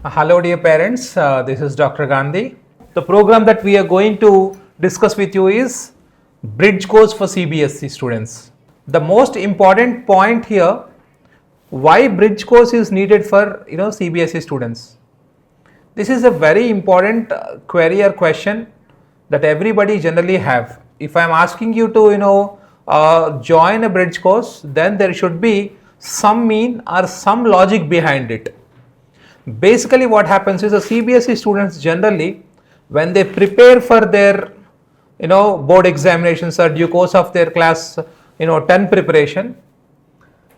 Hello dear parents, this is Dr. Gandhi. The program that we are going to discuss with you is Bridge Course for CBSE students. The most important point here, why Bridge Course is needed for CBSE students. This is a very important query or question that everybody generally have. If I am asking you to join a Bridge Course, then there should be some mean or some logic behind it. Basically what happens is the CBSE students generally, when they prepare for their board examinations or due course of their class 10 preparation,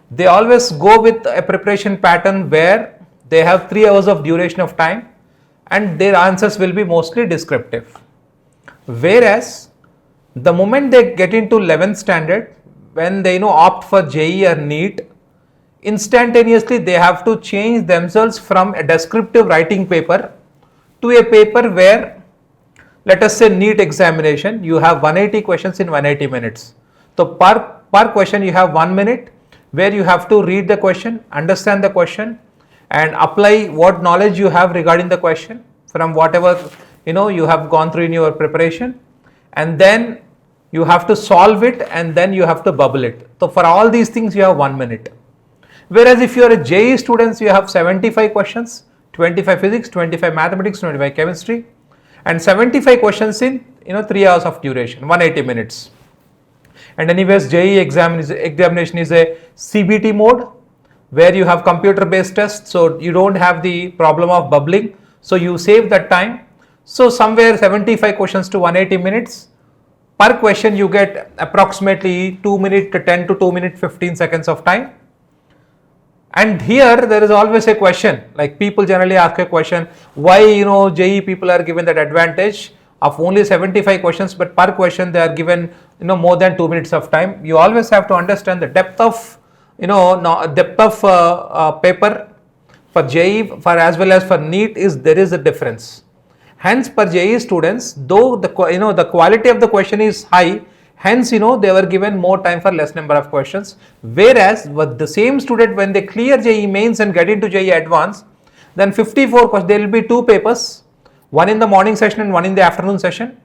they always go with a preparation pattern where they have 3 hours of duration of time and their answers will be mostly descriptive. Whereas the moment they get into 11th standard, when they opt for JEE or NEET, instantaneously they have to change themselves from a descriptive writing paper to a paper where, let us say NEET examination, you have 180 questions in 180 minutes. So per question you have 1 minute where you have to read the question, understand the question and apply what knowledge you have regarding the question from whatever you have gone through in your preparation, and then you have to solve it and then you have to bubble it. So for all these things you have 1 minute. Whereas if you are a JEE students, you have 75 questions, 25 physics, 25 mathematics, 25 chemistry, and 75 questions in 3 hours of duration, 180 minutes. And anyways, JEE examination is a CBT mode where you have computer based tests, so you don't have the problem of bubbling, so you save that time. So somewhere 75 questions to 180 minutes, per question you get approximately 2 minute 10 to 2 minute 15 seconds of time. And here there is always a question, like people generally ask a question, why JEE people are given that advantage of only 75 questions, but per question they are given more than 2 minutes of time. You always have to understand the depth of paper for JEE for as well as for NEET there is a difference. Hence for JEE students, though the quality of the question is high, hence they were given more time for less number of questions. Whereas with the same student, when they clear JEE mains and get into JEE advanced, then 54 questions, there will be 2 papers, one in the morning session and one in the afternoon session.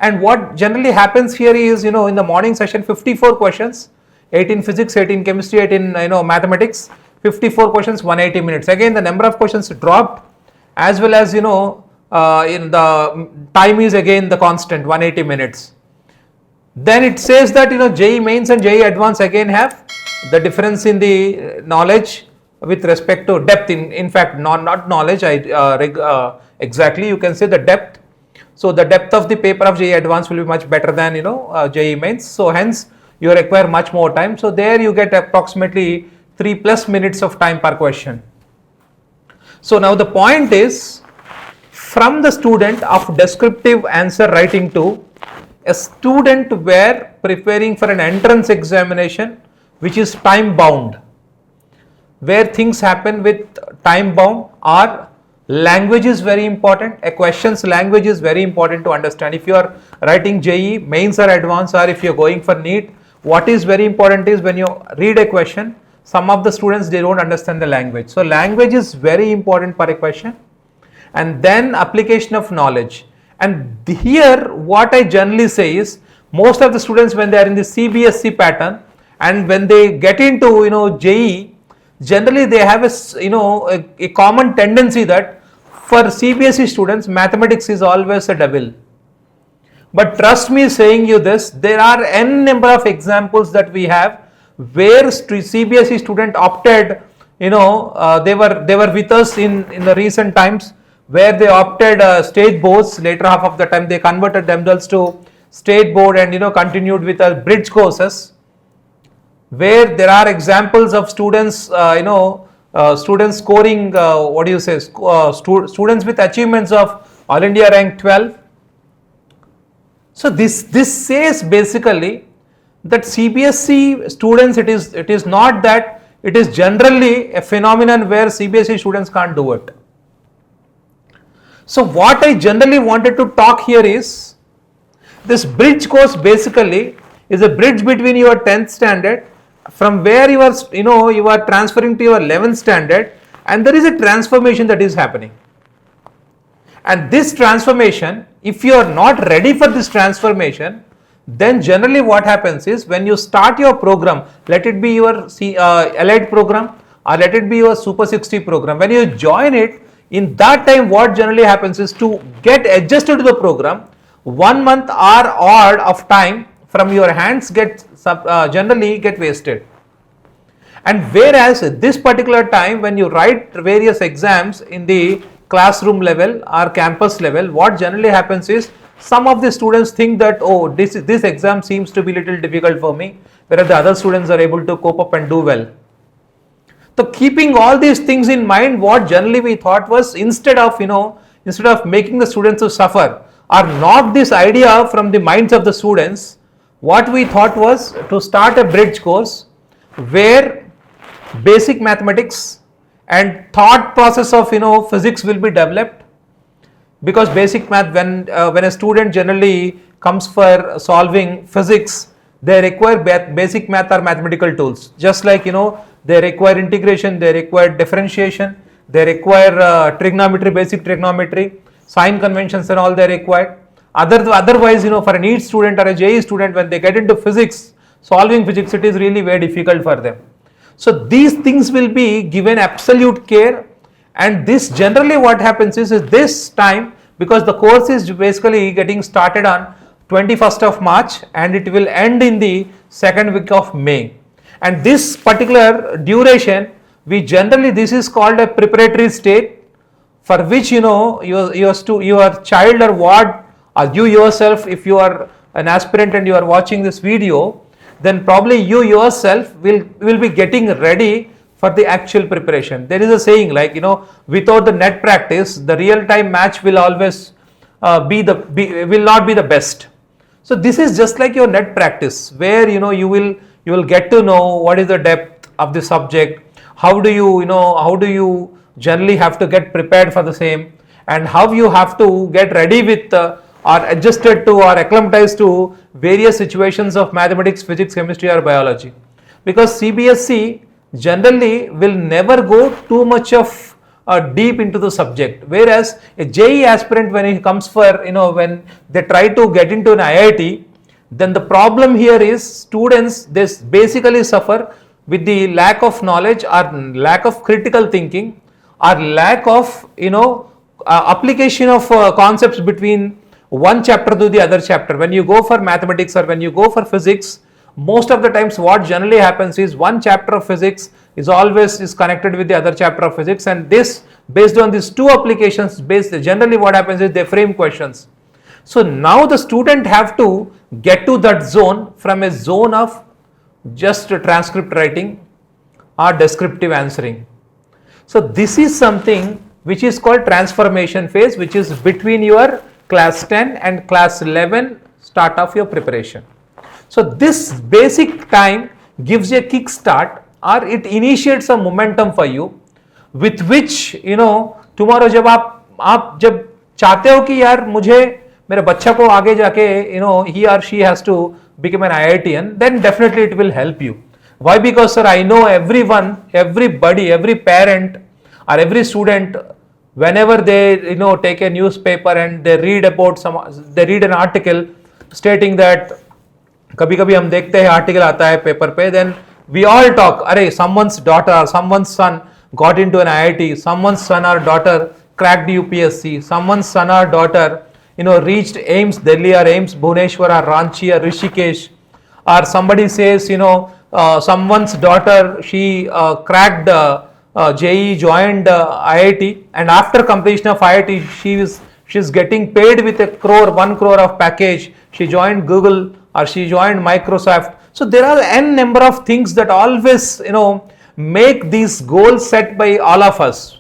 And what generally happens here is in the morning session 54 questions, 18 physics, 18 chemistry, 18 mathematics, 54 questions, 180 minutes. Again the number of questions dropped, as well as in the time is again the constant 180 minutes. Then it says that JEE mains and JEE advanced again have the difference in the knowledge with respect to depth. In fact, not knowledge. Exactly, you can say the depth. So the depth of the paper of JEE advanced will be much better than JEE mains. So hence you require much more time. So there you get approximately 3+ minutes of time per question. So now the point is, from the student of descriptive answer writing to a student were preparing for an entrance examination which is time bound, where things happen with time bound, or language is very important. A question's language is very important to understand. If you are writing JEE, mains or advanced, or if you are going for NEET, what is very important is when you read a question, some of the students they don't understand the language. So language is very important for a question, and then application of knowledge. And here what I generally say is, most of the students when they are in the CBSE pattern and when they get into JEE, generally they have a common tendency that for CBSE students mathematics is always a devil. But trust me saying you this, there are n number of examples that we have where CBSE student opted, they were with us in the recent times, where they opted state boards. Later half of the time they converted themselves to state board and continued with bridge courses, where there are examples of students students scoring students with achievements of All India rank 12. So this says basically that CBSE students, it is not that it is generally a phenomenon where CBSE students can't do it. So what I generally wanted to talk here is, this bridge course basically is a bridge between your 10th standard, from where you are transferring to your 11th standard, and there is a transformation that is happening. And this transformation, if you are not ready for this transformation, then generally what happens is when you start your program, let it be your allied program or let it be your Super 60 program, when you join it, in that time what generally happens is to get adjusted to the program, 1 month or odd of time from your hands generally get wasted. And whereas this particular time when you write various exams in the classroom level or campus level, what generally happens is some of the students think that, oh, this exam seems to be little difficult for me, whereas the other students are able to cope up and do well. So keeping all these things in mind, what generally we thought was, instead of making the students to suffer or knock this idea from the minds of the students, what we thought was to start a bridge course where basic mathematics and thought process of physics will be developed. Because basic math, when a student generally comes for solving physics, they require basic math or mathematical tools. Just like they require integration, they require differentiation, they require trigonometry, basic trigonometry, sign conventions and all they require. Otherwise, for a NEET student or a JEE student, when they get into physics, solving physics, it is really very difficult for them. So these things will be given absolute care. And this generally what happens is this time, because the course is basically getting started on 21st of March and it will end in the second week of May. And this particular duration, this is called a preparatory state, for which your child or ward or you yourself, if you are an aspirant and you are watching this video, then probably you yourself will be getting ready for the actual preparation. There is a saying like, without the net practice, the real time match will always will not be the best. So this is just like your net practice, where you will get to know what is the depth of the subject, how do you generally have to get prepared for the same, and how you have to get ready with or adjusted to or acclimatized to various situations of mathematics, physics, chemistry or biology. Because CBSE generally will never go too much of deep into the subject, whereas a JEE aspirant, when he comes for when they try to get into an IIT, then the problem here is students, they basically suffer with the lack of knowledge or lack of critical thinking or lack of application of concepts between one chapter to the other chapter. When you go for mathematics or when you go for physics, most of the times what generally happens is one chapter of physics is always connected with the other chapter of physics, and this, based on these two applications, generally what happens is they frame questions. So now the student have to get to that zone from a zone of just transcript writing or descriptive answering. So this is something which is called transformation phase, which is between your class 10 and class 11 start of your preparation. So this basic time gives you a kick start, or it initiates a momentum for you, with which tomorrow जब आप जब चाहते हो कि यार मुझे मेरे बच्चा को आगे जाके he or she has to become an IITian, then definitely it will help you. Why? Because sir, I know everyone, everybody, every parent or every student, whenever they take a newspaper and they read an article stating that, कभी-कभी हम देखते हैं article आता है paper पे, then we all talk, अरे someone's daughter or someone's son got into an IIT, someone's son or daughter cracked UPSC, someone's son or daughter reached AIMS Delhi or AIMS Bhubaneswar or Ranchi or Rishikesh, or somebody says someone's daughter, she cracked JEE, joined IIT, and after completion of IIT she's getting paid with 1 crore of package. She joined Google or she joined Microsoft. So there are n number of things that always make these goals set by all of us,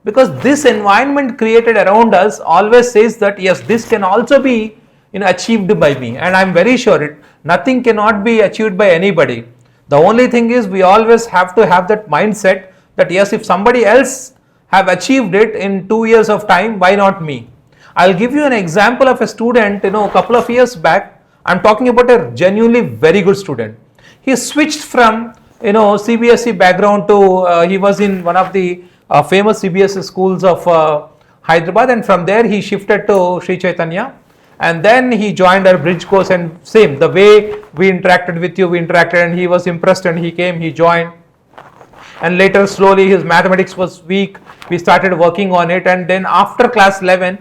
because this environment created around us always says that yes, this can also be achieved by me, and I'm very sure nothing cannot be achieved by anybody. The only thing is we always have to have that mindset that yes, if somebody else have achieved it in 2 years of time, why not me? I'll give you an example of a student, a couple of years back. I'm talking about a genuinely very good student. He switched from CBSE background to he was in one of the famous CBSE schools of Hyderabad, and from there he shifted to Sri Chaitanya, and then he joined our bridge course, and same, the way we interacted with you, we interacted, and he was impressed and he came, he joined. And later slowly his mathematics was weak, we started working on it, and then after class 11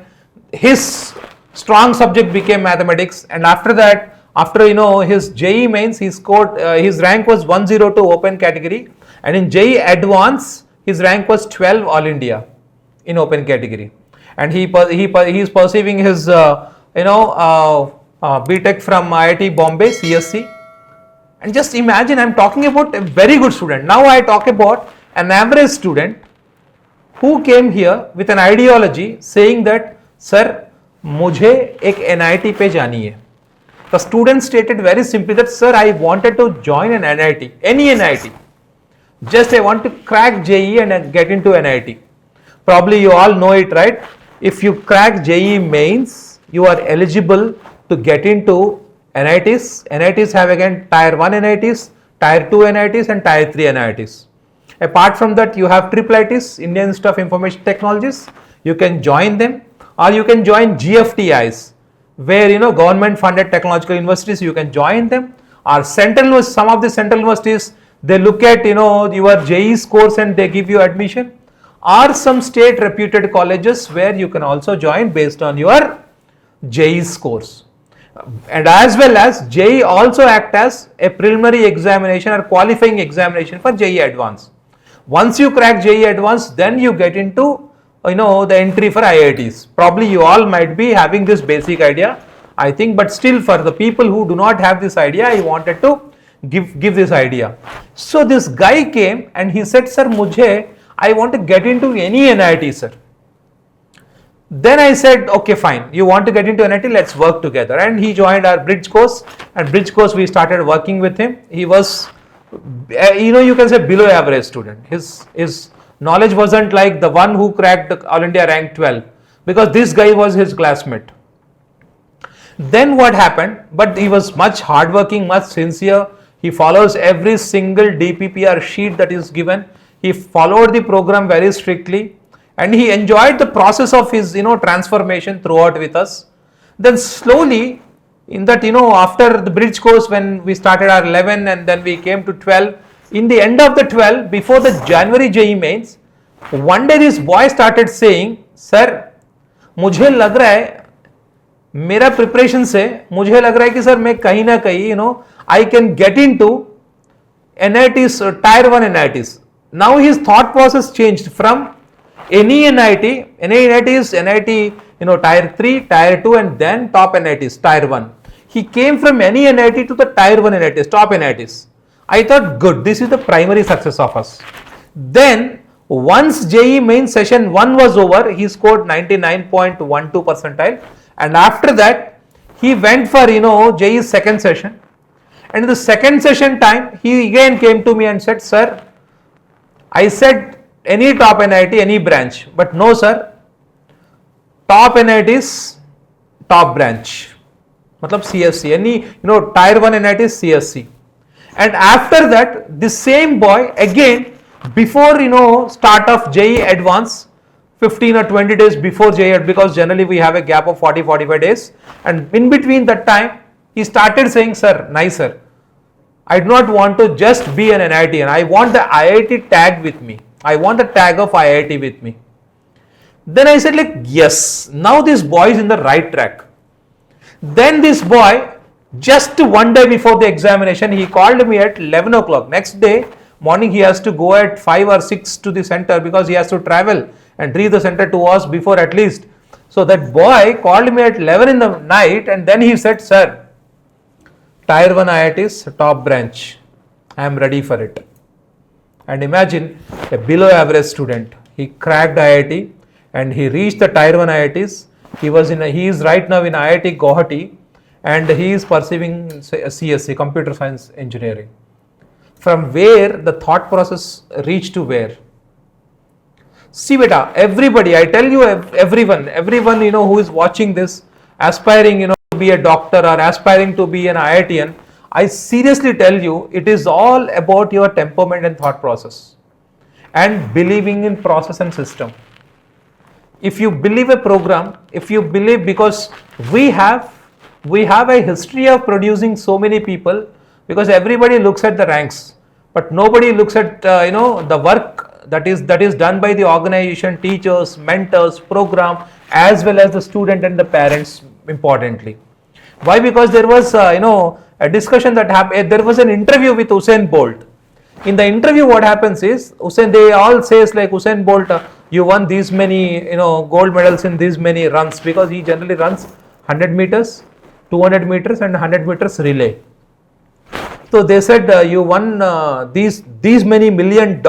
his strong subject became mathematics, and after that, after his JEE mains, he scored, his rank was 102 open category, and in JEE advance his rank was 12 all India in open category, and he is pursuing his BTech from IIT Bombay CSC. And just imagine, I am talking about a very good student. Now I talk about an average student who came here with an ideology saying that, sir, मुझे एक NIT पे जानी है. The student stated very simply that, sir, I wanted to join an NIT, any NIT. Just I want to crack JEE and get into NIT. Probably you all know it, right? If you crack JEE mains, you are eligible to get into NITs. NITs have again Tier 1 NITs, Tier 2 NITs and Tier 3 NITs. Apart from that, you have IIITs, Indian Institute of Information Technologies. You can join them, or you can join GFTIs, where government funded technological universities, you can join them. Or central, some of the central universities, they look at your JEE scores and they give you admission. Or some state reputed colleges where you can also join based on your JEE scores. And as well as JEE also act as a preliminary examination or qualifying examination for JEE Advance. Once you crack JEE Advance, then you get into the entry for IITs. Probably you all might be having this basic idea, I think, but still for the people who do not have this idea, I wanted to give this idea. So this guy came and he said, sir, I want to get into any NIT, sir. Then I said, okay, fine, you want to get into NIT, let's work together. And he joined our bridge course, and bridge course we started working with him. He was, you can say below average student. His knowledge wasn't like the one who cracked the All India rank 12, because this guy was his classmate. Then what happened, but he was much hardworking, much sincere. He follows every single DPPR sheet that is given. He followed the program very strictly, and he enjoyed the process of his transformation throughout with us. Then slowly, in that after the bridge course, when we started our 11 and then we came to 12, in the end of the 12, before the January JEE mains, one day this boy started saying, sir, मुझे लग रहा है मेरा preparation से मुझे लग रहा है कि सर मैं कहीं ना कहीं I can get into NITs, Tier 1 NITs. Now his thought process changed from any NIT is NIT, Tier 3, Tier 2 and then top NITs, Tier 1. He came from any NIT to the Tier 1 NITs, top NITs. I thought, good, this is the primary success of us. Then once JEE main session 1 was over, he scored 99.12 percentile, and after that he went for JEE second session, and in the second session time he again came to me and said, sir, I said any top NIT, any branch, but no sir, top NIT is top branch, matlab CSC, any Tier 1 NIT is CSC. And after that, the same boy again, before start of JEE Advance, 15 or 20 days before JEE, because generally we have a gap of 40-45 days, and in between that time he started saying, sir, nice sir, I do not want to just be an NIT, and I want the IIT tag with me. I want the tag of IIT with me. Then I said, like, yes, now this boy is in the right track. Then this boy, just one day before the examination, he called me at 11 o'clock. Next day morning he has to go at 5 or 6 to the center, because he has to travel and reach the center 2 hours before at least. So that boy called me at 11 in the night, and then he said, sir, Tier 1 IIT is top branch, I am ready for it. And imagine a below average student, he cracked IIT and he reached the Tier 1 IITs. He is right now in IIT Guwahati, and he is pursuing CSC, Computer Science Engineering. From where the thought process reached to where? See beta, everybody, I tell you, everyone who is watching this, aspiring to be a doctor or aspiring to be an IITian, I seriously tell you, it is all about your temperament and thought process. and believing in process and system. If you believe a program, if you believe, because we have a history of producing so many people, because everybody looks at the ranks, but nobody looks at the work that is done by the organization, teachers, mentors, program, as well as the student and the parents, importantly. Why? Because there was a discussion that happened. There was an interview with Usain Bolt. In the interview, what happens is they all says like, Usain Bolt, you won these many gold medals in these many runs, because he generally runs 100 meters, 200 meters and 100 meters relay. So they said you won these many $1 million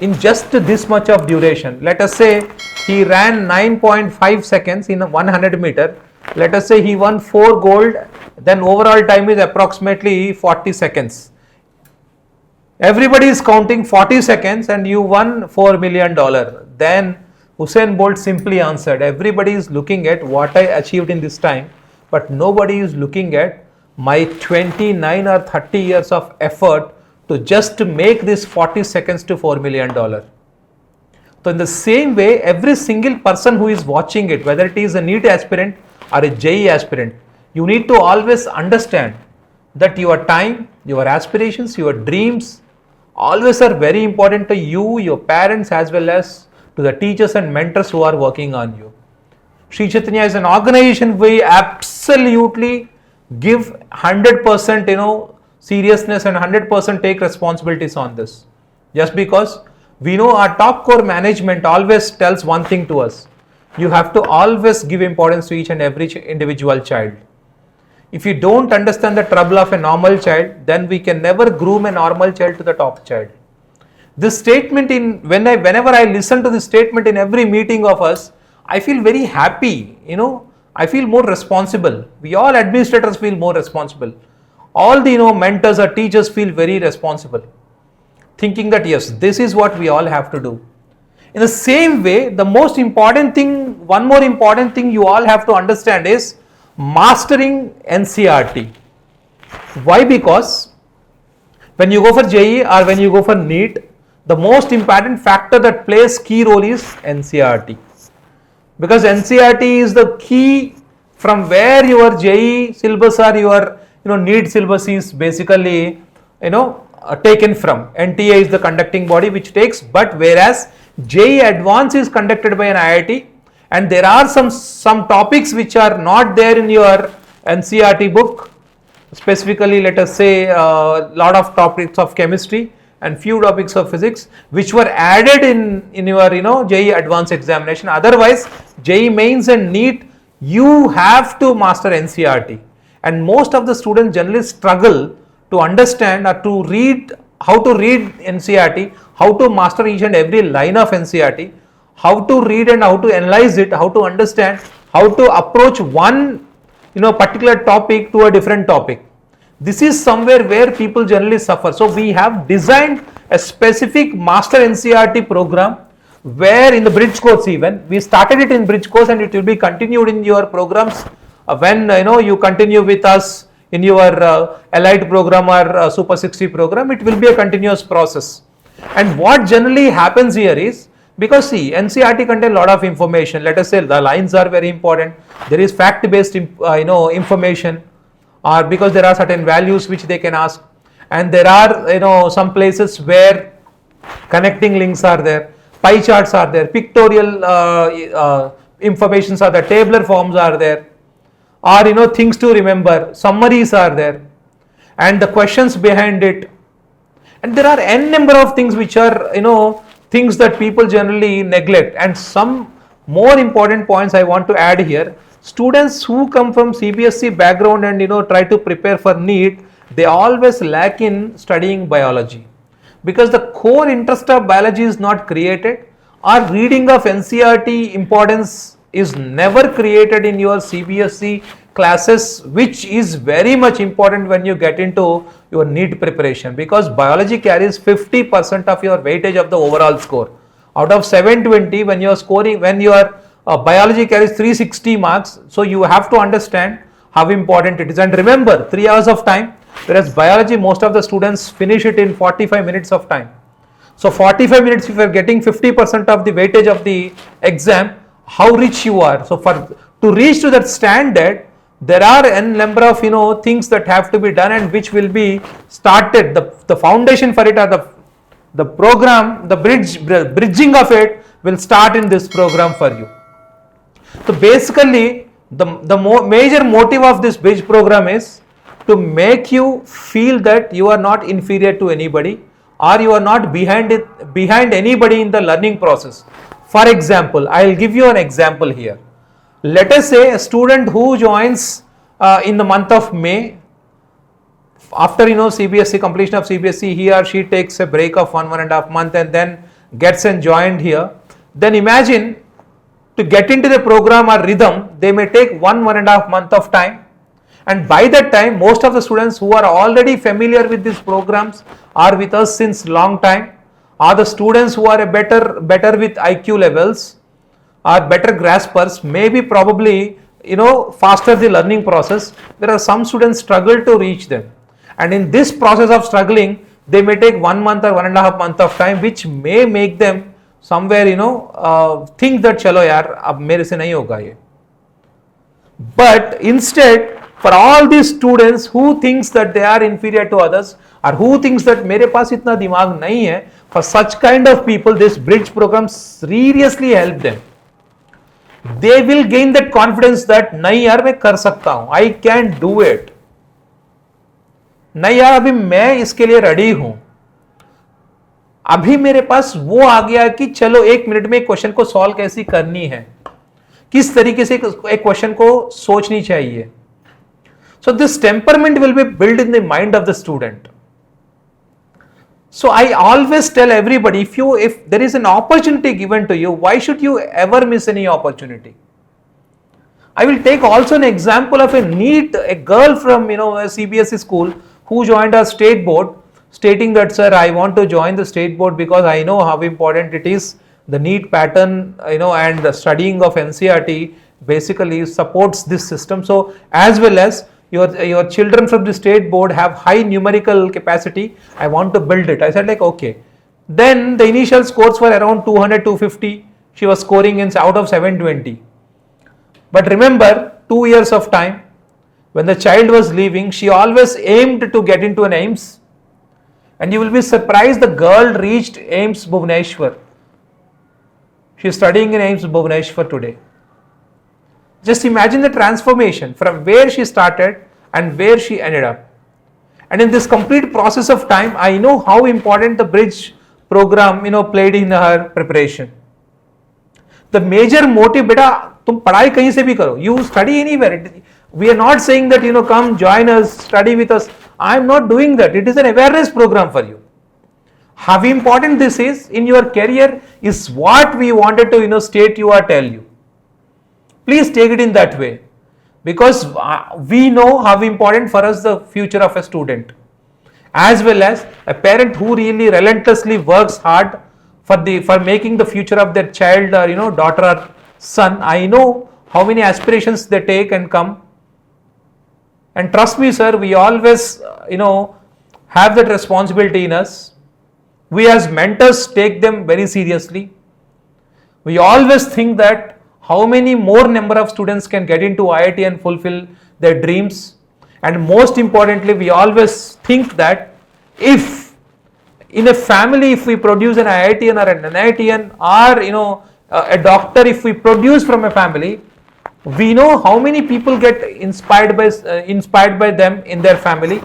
in just this much of duration. Let us say he ran 9.5 seconds in 100 meter. Let us say he won 4 gold, then overall time is approximately 40 seconds. Everybody is counting 40 seconds and you won $4 million. Then Usain Bolt simply answered, everybody is looking at what I achieved in this time, but nobody is looking at my 29 or 30 years of effort to just make this 40 seconds to $4 million. So in the same way, every single person who is watching it, whether it is a NEET aspirant or a JEE aspirant, you need to always understand that your time, your aspirations, your dreams always are very important to you, your parents, as well as to the teachers and mentors who are working on you. Sri Chaitanya is an organization we absolutely give 100% seriousness and 100% take responsibilities on this. Just because we know our top core management always tells one thing to us: you have to always give importance to each and every individual child. If you don't understand the trouble of a normal child, then we can never groom a normal child to the top child. This statement, whenever I listen to this statement in every meeting of us, I feel very happy. I feel more responsible. We all administrators feel more responsible. All the mentors or teachers feel very responsible, thinking that yes, this is what we all have to do. In the same way, one more important thing you all have to understand is mastering NCERT. Why? Because when you go for JEE or when you go for NEET, the most important factor that plays key role is NCERT. Because NCERT is the key from where your JEE syllabus or your NEET syllabus is basically taken from. NTA is the conducting body which takes, but whereas JEE Advanced is conducted by an IIT, and there are some topics which are not there in your NCERT book. Specifically, let us say a lot of topics of chemistry and few topics of physics which were added in your JEE Advanced examination. Otherwise, JEE Mains and NEET, you have to master NCERT, and most of the students generally struggle to understand or to read, how to read NCERT, how to master each and every line of NCERT, how to read and how to analyze it, how to understand, how to approach one particular topic to a different topic. This is somewhere where people generally suffer. So we have designed a specific master NCERT program, where in the bridge course, even we started it in bridge course, and it will be continued in your programs when you continue with us in your allied program or Super 60 program. It will be a continuous process. And what generally happens here is, because see, NCERT contains a lot of information. Let us say the lines are very important. There is fact-based information, or because there are certain values which they can ask, and there are some places where connecting links are there, pie charts are there, pictorial informations are there, tabular forms are there, or things to remember, summaries are there, and the questions behind it, and there are n number of things which are things that people generally neglect. And some more important points I want to add here: students who come from CBSE background and try to prepare for NEET, they always lack in studying biology, because the core interest of biology is not created, or reading of NCERT importance is never created in your CBSE classes, which is very much important when you get into your NEET preparation, because biology carries 50% of your weightage of the overall score. Out of 720, when you are scoring, when your biology carries 360 marks, so you have to understand how important it is. And remember, 3 hours of time, whereas biology, most of the students finish it in 45 minutes of time. So 45 minutes, if you are getting 50% of the weightage of the exam, how rich you are. So to reach to that standard, there are n number of things that have to be done and which will be started. The foundation for it, or the program, the bridging of it will start in this program for you. So basically, the major motive of this bridge program is to make you feel that you are not inferior to anybody, or you are not behind anybody in the learning process. For example, I will give you an example here. Let us say a student who joins in the month of May, after CBSE, completion of CBSE, he or she takes a break of 1.5 months and then gets joined here. Then imagine, to get into the program or rhythm, they may take 1.5 month of time, and by that time most of the students who are already familiar with these programs are with us since long time, are the students who are better with IQ levels, are better graspers, maybe probably faster the learning process. There are some students struggle to reach them, and in this process of struggling they may take 1 month or 1.5 month of time, which may make them somewhere think that chalo yaar ab mere se nahi hoga ye. But instead, for all these students who thinks that they are inferior to others, or who thinks that mere paas itna dimag nahi hai, for such kind of people this bridge program seriously help them. They will gain that confidence that nahi yaar main kar sakta hu, I can do it, nahi yaar abhi main iske liye ready hu, अभी मेरे पास वो आ गया कि चलो 1 minute में question को solve कैसी करनी है, किस तरीके से एक क्वेश्चन को सोचनी चाहिए. So this temperament will be built in the mind of the student. So I always tell everybody, if there is an opportunity given to you, why should you ever miss any opportunity? I will take also an example of a girl from a CBSE school who joined our state board, stating that, sir, I want to join the state board because I know how important it is. The NEET pattern, and the studying of NCERT basically supports this system. So as well as your children from the state board have high numerical capacity, I want to build it. I said like, okay. Then the initial scores were around 200, 250. She was scoring out of 720. But remember, 2 years of time, when the child was leaving, she always aimed to get into an AIIMS. And you will be surprised, the girl reached AIIMS Bhubaneswar. She is studying in AIIMS Bhubaneswar today. Just imagine the transformation from where she started and where she ended up. And in this complete process of time, I know how important the bridge program played in her preparation. The major motive, beta, tum padhai kahin se bhi karo, you study anywhere. We are not saying that come join us, study with us. I am not doing that. It is an awareness program for you. How important this is in your career is what we wanted to state you or tell you. Please take it in that way, because we know how important for us the future of a student, as well as a parent who really relentlessly works hard for making the future of their child or daughter or son. I know how many aspirations they take and come. And trust me, sir, we always, have that responsibility in us. We as mentors take them very seriously. We always think that how many more number of students can get into IIT and fulfill their dreams. And most importantly, we always think that if in a family, if we produce an IITian or an NITian or, a doctor, if we produce from a family, we know how many people get inspired by them in their family,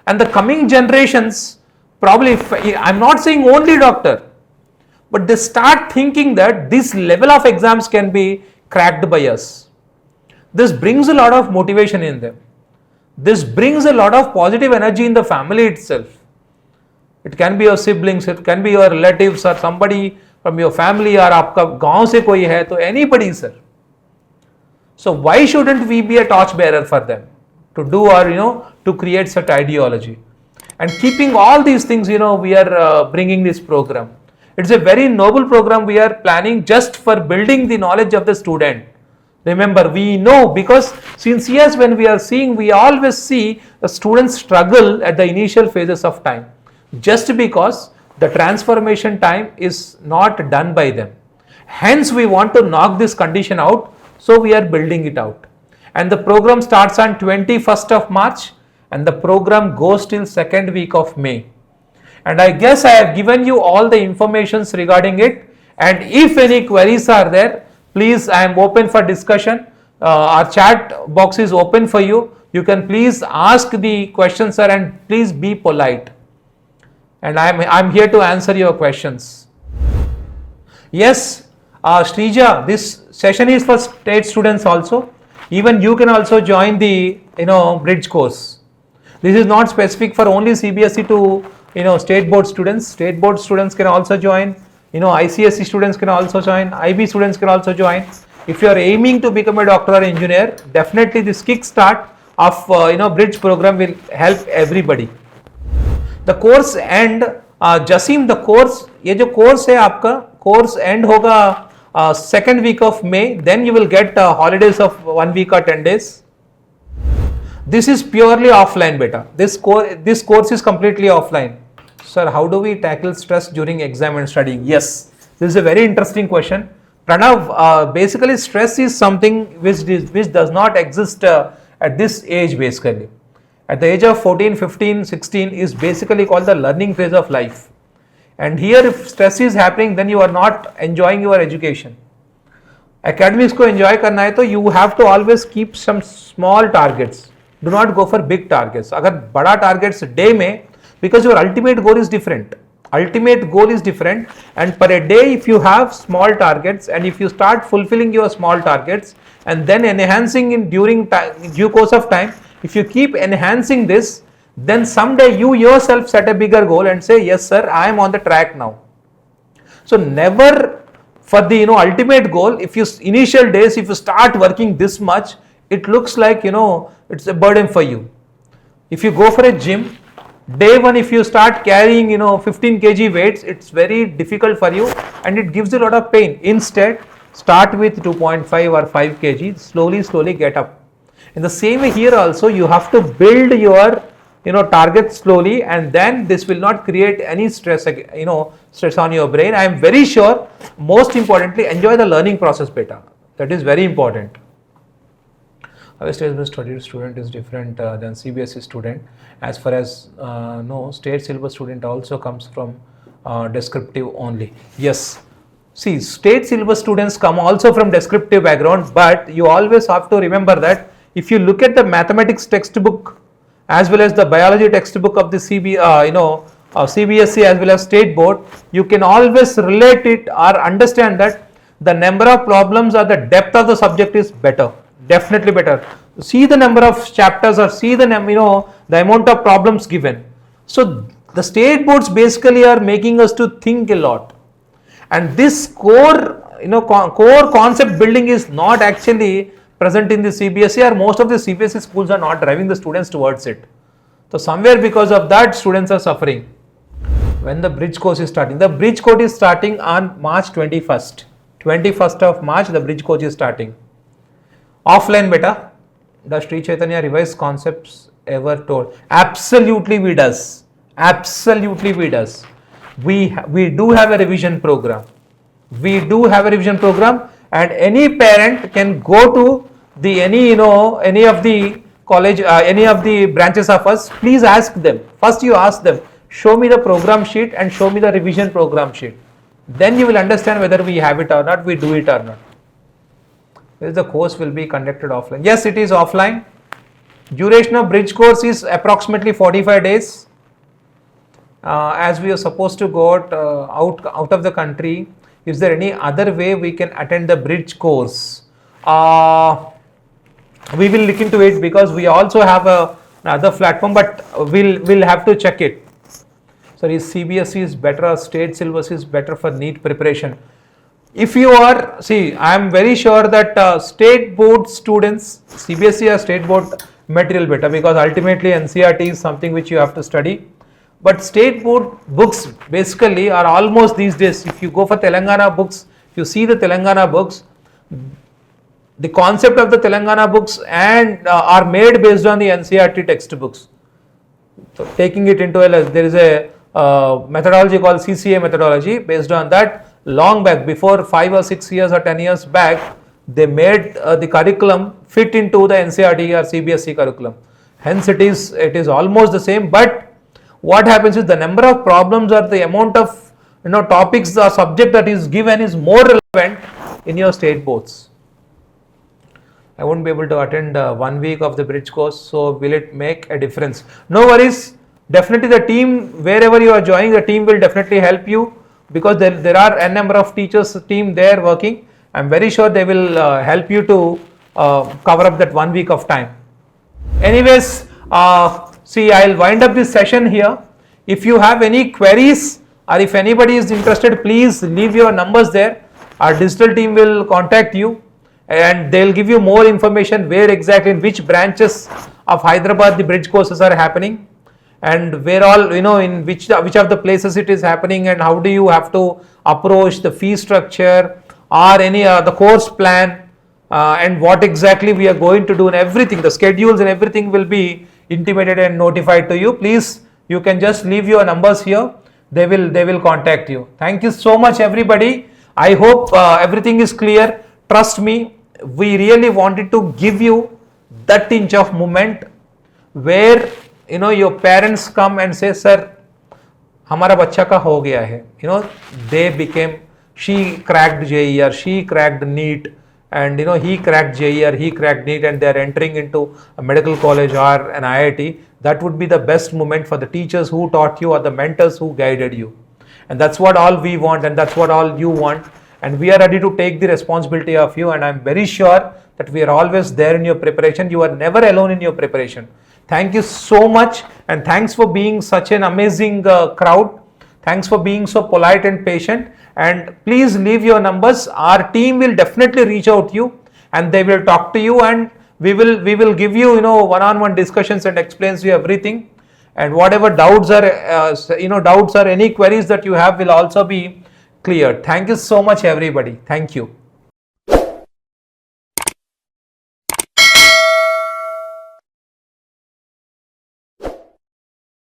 and the coming generations probably, I'm not saying only doctor, but they start thinking that this level of exams can be cracked by us. This brings a lot of motivation in them. This brings a lot of positive energy in the family itself. It can be your siblings, it can be your relatives or somebody from your family, or aapka gaon se koi hai, to anybody, sir. So why shouldn't we be a torchbearer for them to do or to create such ideology? And keeping all these things, we are bringing this program. It's a very noble program we are planning just for building the knowledge of the student. Remember, we know, because since years when we are seeing, we always see the students struggle at the initial phases of time, just because the transformation time is not done by them. Hence, we want to knock this condition out, so we are building it out. And the program starts on 21st of March and the program goes till 2nd week of May. And I guess I have given you all the informations regarding it. And if any queries are there, please, I am open for discussion. Our chat box is open for you. You can please ask the questions, sir, and please be polite. And I'm here to answer your questions. Yes, Srija, this session is for state students also. Even you can also join the bridge course. This is not specific for only CBSE to state board students. State board students can also join. ICSE students can also join. IB students can also join. If you are aiming to become a doctor or engineer, definitely this kickstart of bridge program will help everybody. The course end, Jasim, the course, ये जो course है आपका, course end होगा 2nd week of May. Then you will get holidays of 1 week or 10 days. This is purely offline, beta. This course is completely offline. Sir, how do we tackle stress during exam and studying? Yes, this is a very interesting question. Pranav, basically stress is something which does not exist at this age basically. At the age of 14, 15, 16 is basically called the learning phase of life. And here if stress is happening, then you are not enjoying your education. Academics को enjoy करना है तो you have to always keep some small targets. Do not go for big targets. अगर बड़ा targets day में, because your ultimate goal is different. Ultimate goal is different, and per a day if you have small targets and if you start fulfilling your small targets and then enhancing in during due course of time, if you keep enhancing this, then someday you yourself set a bigger goal and say, yes sir, I am on the track now. So never for the ultimate goal, if you initial days, if you start working this much, it looks like it's a burden for you. If you go for a gym, day one if you start carrying 15 kg weights, it's very difficult for you and it gives you a lot of pain. Instead, start with 2.5 or 5 kg, slowly get up. In the same way here also, you have to build your target slowly, and then this will not create any stress stress on your brain. I am very sure, most importantly, enjoy the learning process, beta. That is very important. A state studied student is different than CBSE student. As far as no, state syllabus student also comes from descriptive only. Yes, see, state syllabus students come also from descriptive background, but you always have to remember that if you look at the mathematics textbook as well as the biology textbook of the CBSE as well as state board, you can always relate it or understand that the number of problems or the depth of the subject is better. Definitely better. See the number of chapters or see the the amount of problems given. So the state boards basically are making us to think a lot, and this core core concept building is not actually present in the CBSE, or most of the CBSE schools are not driving the students towards it. So somewhere because of that, students are suffering. When the bridge course is starting, the bridge course is starting on March 21st. 21st of March, the bridge course is starting. Offline, beta. Does Sri Chaitanya revise concepts ever told? Absolutely we does. Absolutely we does. We do have a revision program. We do have a revision program, and any parent can go to the any of the college, any of the branches of us. Please ask them. First you ask them, show me the program sheet and show me the revision program sheet. Then you will understand whether we have it or not, we do it or not. The course will be conducted offline. Yes, it is offline. Duration of bridge course is approximately 45 days. As we are supposed to go out of the country, is there any other way we can attend the bridge course? We will look into it because we also have another platform, but we'll have to check it. So is CBSE is better or state syllabus is better for NEET preparation? If you are, see, I am very sure that state board students, CBSE or state board material better, because ultimately NCERT is something which you have to study. But state board books basically are almost these days, if you go for Telangana books, if you see the Telangana books, the concept of the Telangana books and are made based on the NCERT textbooks. So taking it into there is a methodology called CCA methodology. Based on that, long back, before 5 or 6 years or 10 years back, they made the curriculum fit into the NCERT or CBSE curriculum. Hence it is almost the same, but what happens is the number of problems or the amount of topics or subject that is given is more relevant in your state boards. I won't be able to attend 1 week of the bridge course, so will it make a difference? No worries, definitely the team, wherever you are joining, the team will definitely help you, because there are a number of teachers team there working. I'm very sure they will help you to cover up that 1 week of time. Anyways, see, I'll wind up this session here. If you have any queries or if anybody is interested, please leave your numbers there. Our digital team will contact you and they'll give you more information where exactly, in which branches of Hyderabad the bridge courses are happening, and where all, in which of the places it is happening, and how do you have to approach the fee structure or any the course plan, and what exactly we are going to do, and everything, the schedules and everything will be intimated and notified to you. Please, you can just leave your numbers here. They will contact you. Thank you so much, everybody. I hope everything is clear. Trust me, we really wanted to give you that inch of movement where your parents come and say, sir, हमारा बच्चा का हो गया है. They became, she cracked JEE or she cracked NEET, and he cracked JEE or he cracked NEET, and they are entering into a medical college or an IIT. That would be the best moment for the teachers who taught you or the mentors who guided you. And that's what all we want, and that's what all you want. And we are ready to take the responsibility of you, and I'm very sure that we are always there in your preparation. You are never alone in your preparation. Thank you so much, and thanks for being such an amazing crowd. Thanks for being so polite and patient, and please leave your numbers. Our team will definitely reach out to you and they will talk to you, and we will give you one-on-one discussions and explains you everything, and whatever doubts or any queries that you have will also be cleared. Thank you so much, everybody. Thank you.